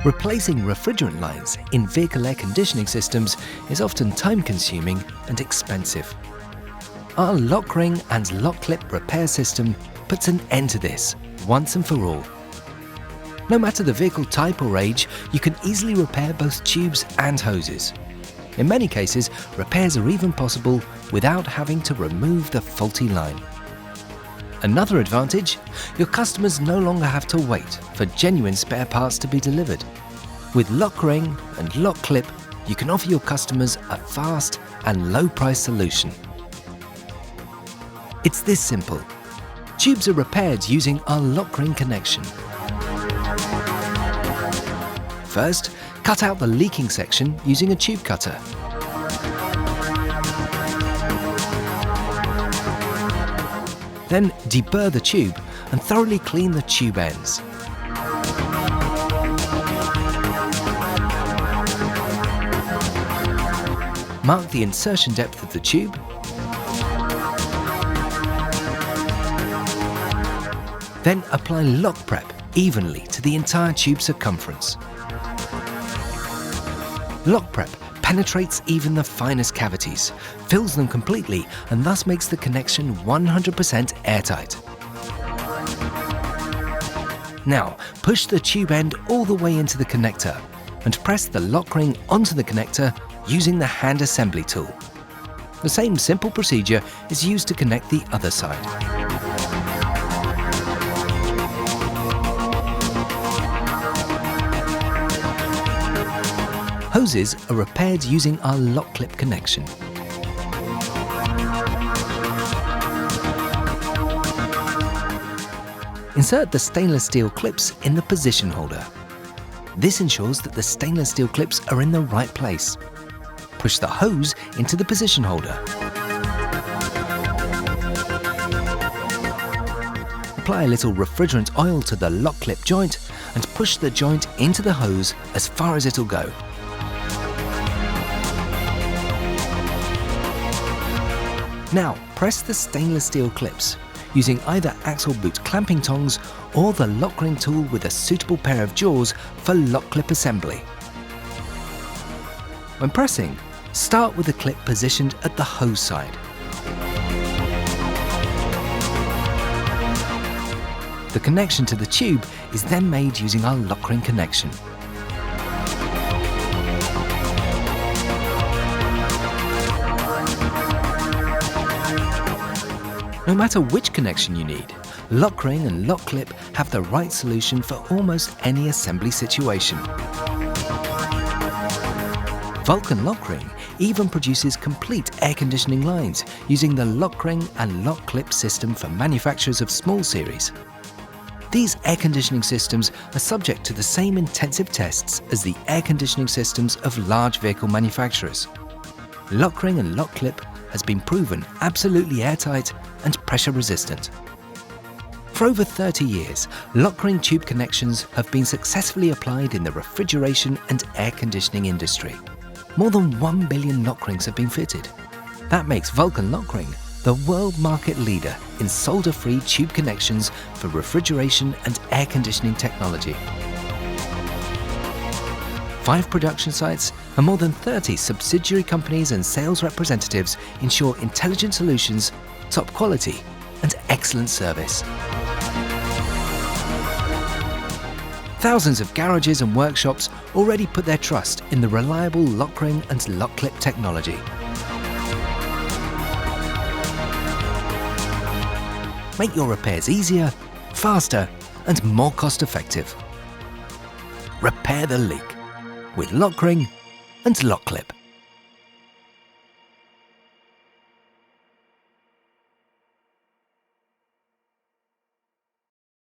Replacing refrigerant lines in vehicle air conditioning systems is often time-consuming and expensive. Our LOKRING and LOKCLIP repair system puts an end to this once and for all. No matter the vehicle type or age, you can easily repair both tubes and hoses. In many cases, repairs are even possible without having to remove the faulty line. Another advantage, your customers no longer have to wait for genuine spare parts to be delivered. With LOKRING and LOKCLIP, you can offer your customers a fast and low-price solution. It's this simple. Tubes are repaired using our LOKRING connection. First, cut out the leaking section using a tube cutter. Then deburr the tube and thoroughly clean the tube ends. Mark the insertion depth of the tube. Then apply lock prep evenly to the entire tube circumference. Lock prep penetrates even the finest cavities, fills them completely, and thus makes the connection 100% airtight. Now, push the tube end all the way into the connector and press the LOKRING onto the connector using the hand assembly tool. The same simple procedure is used to connect the other side. Hoses are repaired using our LOKCLIP connection. Insert the stainless steel clips in the position holder. This ensures that the stainless steel clips are in the right place. Push the hose into the position holder. Apply a little refrigerant oil to the LOKCLIP joint and push the joint into the hose as far as it'll go. Now, press the stainless steel clips using either axle boot clamping tongs or the LOKRING tool with a suitable pair of jaws for LOKCLIP assembly. When pressing, start with the clip positioned at the hose side. The connection to the tube is then made using our LOKRING connection. No matter which connection you need, LOKRING and LOKCLIP have the right solution for almost any assembly situation. VULKAN LOKRING even produces complete air conditioning lines using the LOKRING and LOKCLIP system for manufacturers of small series. These air conditioning systems are subject to the same intensive tests as the air conditioning systems of large vehicle manufacturers. LOKRING and LOKCLIP has been proven absolutely airtight and pressure resistant. For over 30 years, LOKRING tube connections have been successfully applied in the refrigeration and air conditioning industry. More than 1 billion LOKRINGs have been fitted. That makes VULKAN LOKRING the world market leader in solder-free tube connections for refrigeration and air conditioning technology. 5 production sites and more than 30 subsidiary companies and sales representatives ensure intelligent solutions, top quality, and excellent service. Thousands of garages and workshops already put their trust in the reliable LOKRING and LOKCLIP technology. Make your repairs easier, faster, and more cost-effective. Repair the leak with LOKRING and LOKCLIP.